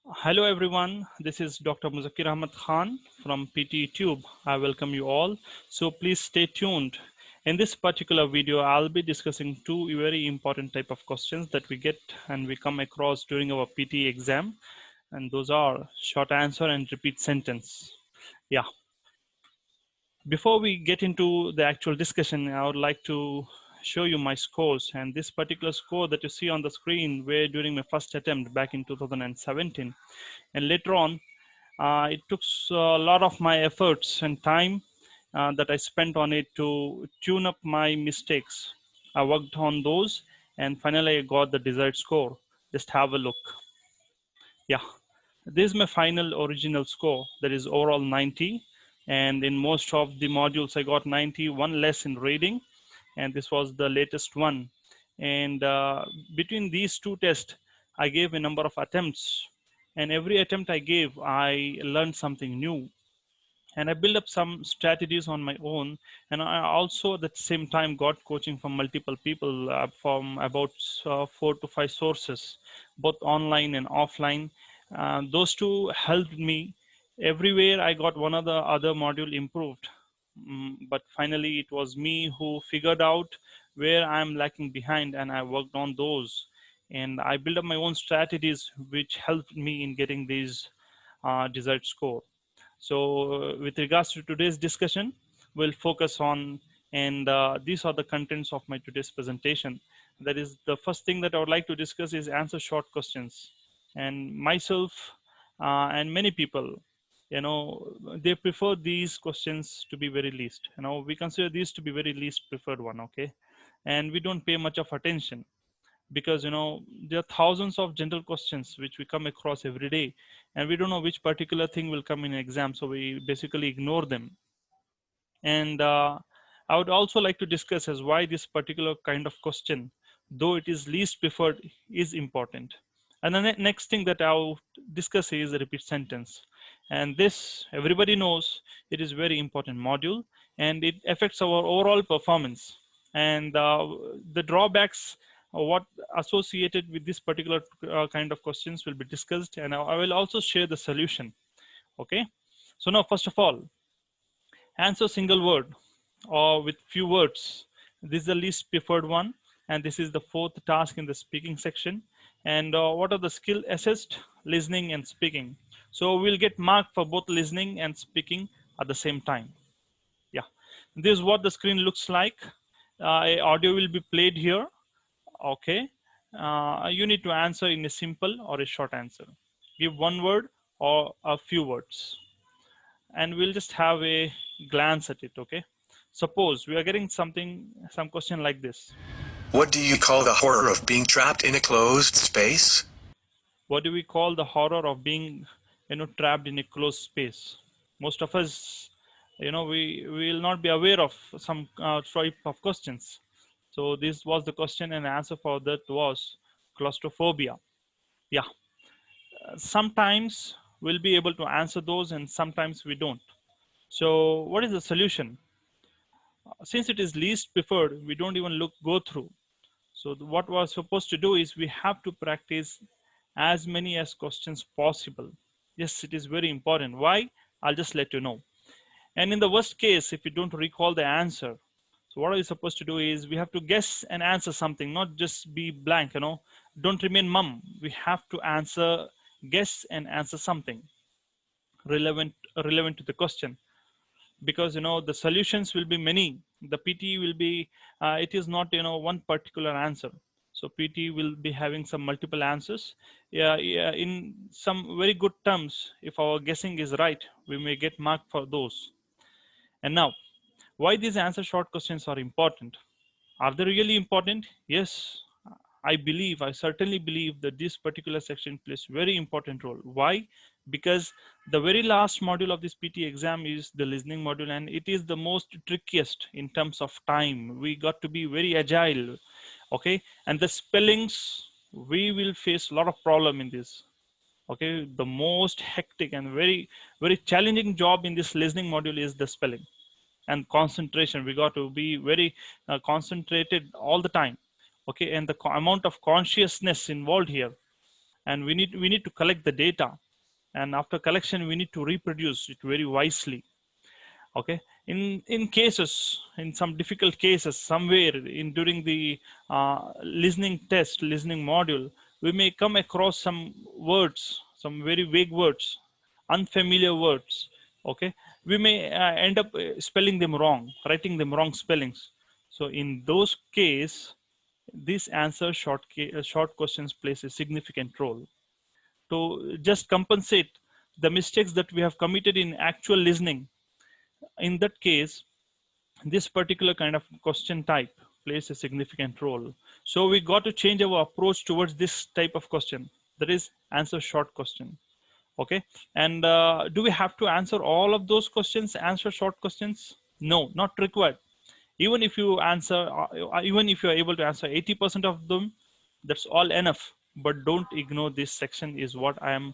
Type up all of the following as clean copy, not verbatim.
Hello everyone, this is Dr. Muzakir Ahmad Khan from PT Tube. I welcome you all. So please stay tuned. In this particular video, I'll be discussing two very important type of questions that we get and we come across during our PT exam. And those are short answer and repeat sentence. Yeah. Before we get into the actual discussion, I would like to show you my scores. And this particular score that you see on the screen were during my first attempt back in 2017. And later on, it took a lot of my efforts and time that I spent on it to tune up my mistakes. I worked on those and finally I got the desired score. Just have a look. Yeah, this is my final original score, that is overall 90. And in most of the modules, I got 90, one less in reading. And this was the latest one. And between these two tests, I gave a number of attempts. And every attempt I gave, I learned something new. And I built up some strategies on my own. And I also at the same time got coaching from multiple people from about 4 to 5 sources, both online and offline. Those two helped me. Everywhere I got one of the other module improved. But finally it was me who figured out where I'm lacking behind and I worked on those. And I built up my own strategies which helped me in getting these desired score. So, with regards to today's discussion, we'll focus on, and these are the contents of my today's presentation. That is, the first thing that I would like to discuss is answer short questions. And myself and many people, they prefer these questions to be very least. We consider these to be very least preferred one, okay? And we don't pay much of attention because there are thousands of general questions which we come across every day and we don't know which particular thing will come in exam, so we basically ignore them. And I would also like to discuss as why this particular kind of question, though it is least preferred, is important. And the next thing that I'll discuss is the repeat sentence. And this, everybody knows, it is very important module and it affects our overall performance. And the drawbacks what associated with this particular kind of questions will be discussed, and I will also share the solution. Okay. So now, first of all, answer single word or with few words. This is the least preferred one, and this is the fourth task in the speaking section. And what are the skill assessed? Listening and speaking. So we'll get marked for both listening and speaking at the same time. Yeah, this is what the screen looks like. Audio will be played here. Okay, you need to answer in a simple or a short answer. Give one word or a few words, and we'll just have a glance at it. Okay, suppose we are getting some question like this. What do you call the horror of being trapped in a closed space? What do we call the horror of being trapped in a closed space? Most of us, we will not be aware of some type of questions. So this was the question, and answer for that was claustrophobia. Yeah, sometimes we'll be able to answer those and sometimes we don't. So what is the solution? Since it is least preferred, we don't even go through. So what we're supposed to do is we have to practice as many as questions possible. Yes, it is very important. Why? I'll just let you know. And in the worst case, if you don't recall the answer, so what are we supposed to do is we have to guess and answer something, not just be blank, Don't remain mum. We have to guess and answer something relevant to the question, because the solutions will be many. The PT will be it is not one particular answer. So PT will be having some multiple answers. Yeah, yeah, in some very good terms, if our guessing is right, we may get marked for those. And now, why these answer short questions are important? Are they really important? Yes, I certainly believe that this particular section plays very important role. Why? Because the very last module of this PT exam is the listening module, and it is the most trickiest in terms of time. We got to be very agile, okay? And the spellings, we will face a lot of problem in this. Okay, the most hectic and very challenging job in this listening module is the spelling and concentration. We got to be very concentrated all the time. Okay, and the amount of consciousness involved here, and we need to collect the data, and after collection we need to reproduce it very wisely. Okay, in cases, in some difficult cases somewhere in during the listening module, we may come across some words, some very vague words, unfamiliar words. Okay, we may end up spelling them wrong, writing them wrong spellings. So in those case, this answer short questions plays a significant role to just compensate the mistakes that we have committed in actual listening. In that case, this particular kind of question type plays a significant role. So we got to change our approach towards this type of question, that is answer short question. Okay, and do we have to answer all of those questions, answer short questions? No, not required. Even if you answer, even if you are able to answer 80% of them, that's all enough. But don't ignore this section is what I am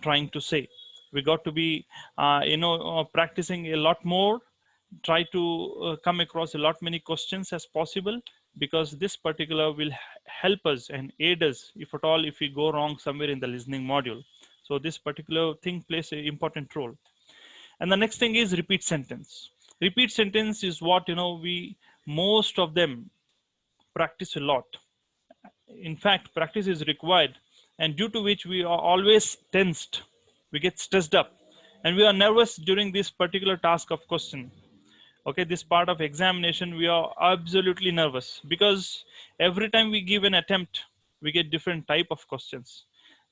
trying to say. We got to be practicing a lot more, try to come across a lot many questions as possible, because this particular will help us and aid us if at all if we go wrong somewhere in the listening module. So this particular thing plays an important role. And the next thing is repeat sentence. Repeat sentence is what we most of them practice a lot. In fact, practice is required, and due to which we are always tensed, we get stressed up, and we are nervous during this particular task of question. Okay, this part of examination we are absolutely nervous, because every time we give an attempt we get different type of questions.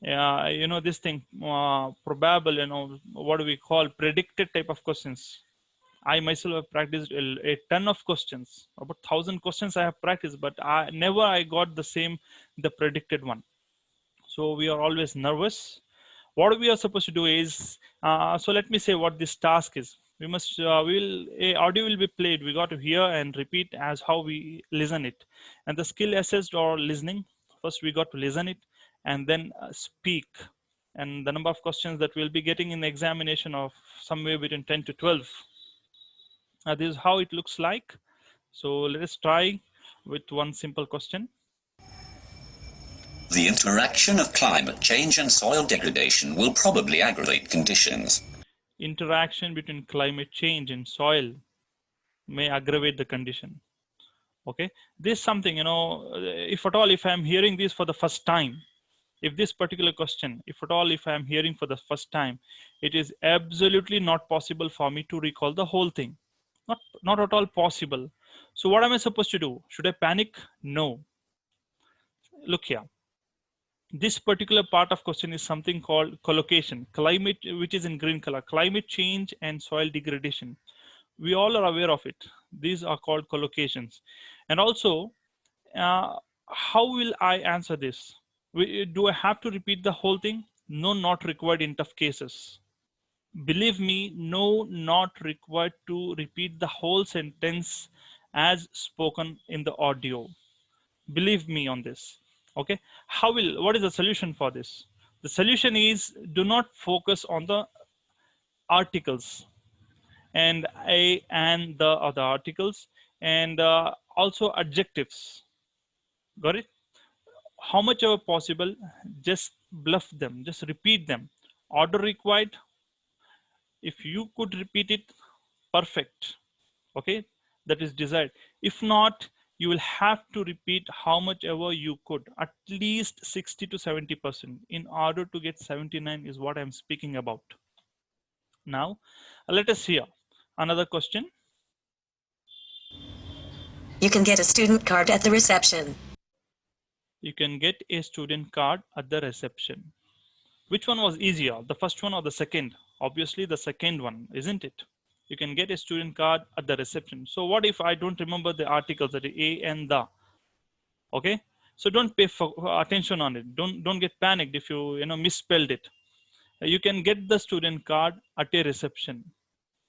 This thing, probable, what do we call, predicted type of questions. I myself have practiced a ton of questions, about 1,000 questions I have practiced, but never I got the predicted one. So we are always nervous. What we are supposed to do is, so let me say what this task is. We must, audio will be played. We got to hear and repeat as how we listen it. And the skill assessed or listening, first we got to listen it and then speak. And the number of questions that we'll be getting in the examination of somewhere between 10 to 12. This is how it looks like. So let us try with one simple question. The interaction of climate change and soil degradation will probably aggravate conditions. Interaction between climate change and soil may aggravate the condition. Okay, this is something, if at all, if I'm hearing this for the first time, if this particular question, if at all, if I'm hearing for the first time, it is absolutely not possible for me to recall the whole thing. Not at all possible. So what am I supposed to do? Should I panic? No. Look here. This particular part of question is something called collocation, climate, which is in green color, climate change and soil degradation. We all are aware of it. These are called collocations. And also, how will I answer this? Do I have to repeat the whole thing? No, not required in tough cases. Believe me, no, not required to repeat the whole sentence as spoken in the audio. Believe me on this. Okay, what is the solution for this? The solution is, do not focus on the articles and a and the other articles, and also adjectives. Got it? How much ever possible, just bluff them, just repeat them. Order required, if you could repeat it, perfect. Okay, that is desired. If not, you will have to repeat how much ever you could, at least 60 to 70%, in order to get 79 is what I'm speaking about. Now, let us hear another question. You can get a student card at the reception. You can get a student card at the reception. Which one was easier, the first one or the second? Obviously the second one, isn't it? You can get a student card at the reception. So what if I don't remember the articles, that is a and the? Okay, so don't pay attention on it. Don't get panicked if you misspelled it. You can get the student card at a reception.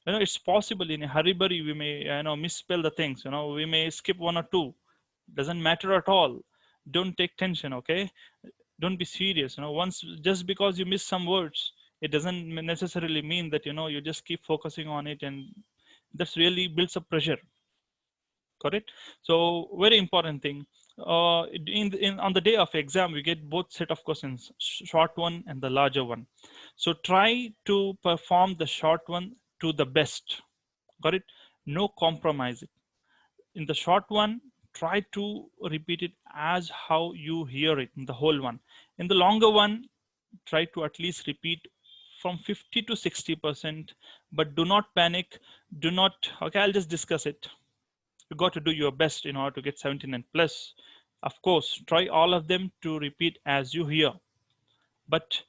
It's possible in a hurry we may misspell the things. We may skip one or two. Doesn't matter at all. Don't take tension. Okay, don't be serious. Just because you miss some words, it doesn't necessarily mean that you just keep focusing on it, and that's really builds up pressure. Got it? So very important thing, on the day of exam, we get both set of questions, short one and the larger one. So try to perform the short one to the best. Got it? No compromise it. In the short one, try to repeat it as how you hear it in the whole one. In the longer one, try to at least repeat from 50 to 60%, but do not panic. Do not, okay, I'll just discuss it. You got to do your best in order to get 79 plus. Of course, try all of them to repeat as you hear. But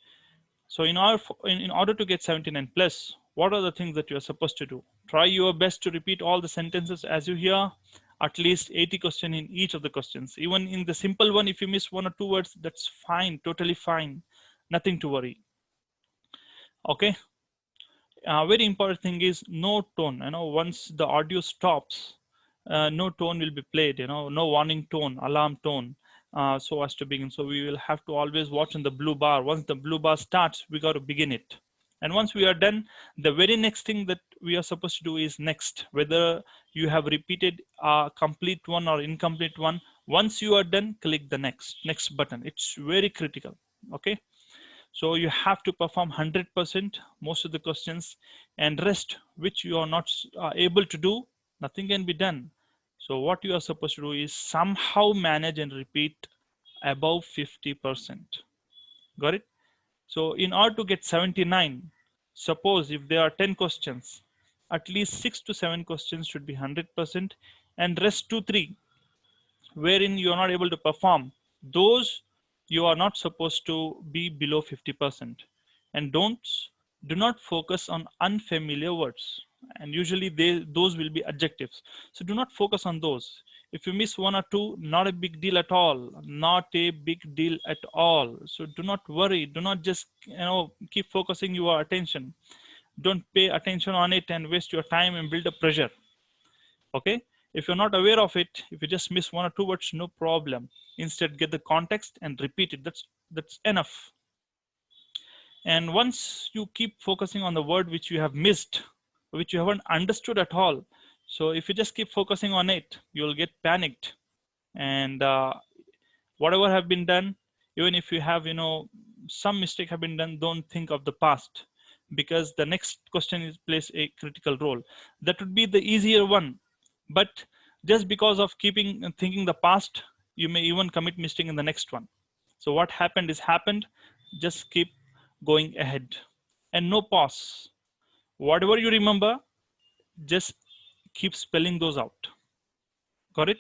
so in order to get 79 plus, what are the things that you are supposed to do? Try your best to repeat all the sentences as you hear, at least 80 questions in each of the questions. Even in the simple one, if you miss one or two words, that's fine, totally fine, nothing to worry. Okay. Very important thing is no tone. Once the audio stops, no tone will be played. No warning tone, alarm tone, so as to begin. So we will have to always watch on the blue bar. Once the blue bar starts, we got to begin it. And once we are done, the very next thing that we are supposed to do is next. Whether you have repeated a complete one or incomplete one, once you are done, click the next button. It's very critical. Okay. So you have to perform 100% most of the questions, and rest which you are not able to do, nothing can be done. So what you are supposed to do is somehow manage and repeat above 50%. Got it? So in order to get 79, suppose if there are 10 questions, at least 6 to 7 questions should be 100%, and rest 2-3 wherein you are not able to perform, those you are not supposed to be below 50%. And do not focus on unfamiliar words, and usually those will be adjectives. So do not focus on those. If you miss one or two, not a big deal at all, not a big deal at all. So do not worry, do not just keep focusing your attention. Don't pay attention on it and waste your time and build up pressure. Okay. If you're not aware of it, if you just miss one or two words, no problem. Instead, get the context and repeat it. That's enough. And once you keep focusing on the word which you have missed, which you haven't understood at all, so if you just keep focusing on it, you'll get panicked. And whatever have been done, even if you have, some mistake have been done, don't think of the past, because the next question plays a critical role. That would be the easier one. But just because of thinking the past, you may even commit mistake in the next one. So what happened is happened. Just keep going ahead and no pause. Whatever you remember, just keep spelling those out. Got it?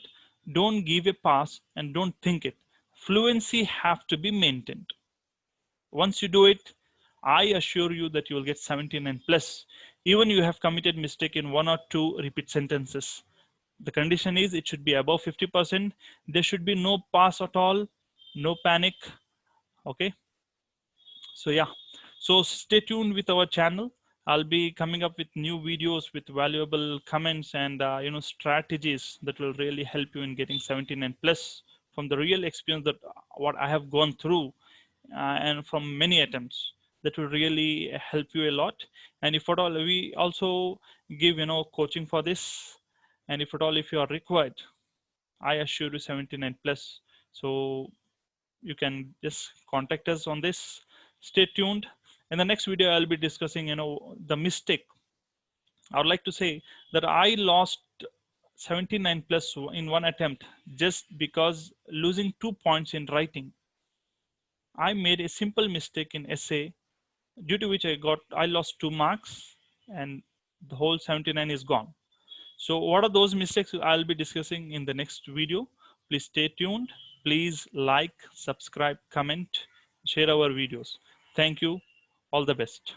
Don't give a pass and don't think it. Fluency have to be maintained. Once you do it, I assure you that you will get 79 plus. Even you have committed mistake in 1 or 2 repeat sentences. The condition is it should be above 50%. There should be no pass at all, no panic. Okay. So yeah, so stay tuned with our channel. I'll be coming up with new videos with valuable comments and strategies that will really help you in getting 79 plus from the real experience that what I have gone through and from many attempts. That will really help you a lot. And if at all, we also give coaching for this. And if at all, if you are required, I assure you 79 plus. So you can just contact us on this. Stay tuned. In the next video, I'll be discussing, the mistake. I would like to say that I lost 79 plus in one attempt just because losing 2 points in writing. I made a simple mistake in essay, due to which I lost 2 marks and the whole 79 is gone. So what are those mistakes I'll be discussing in the next video? Please stay tuned. Please like, subscribe, comment, share our videos. Thank you. All the best.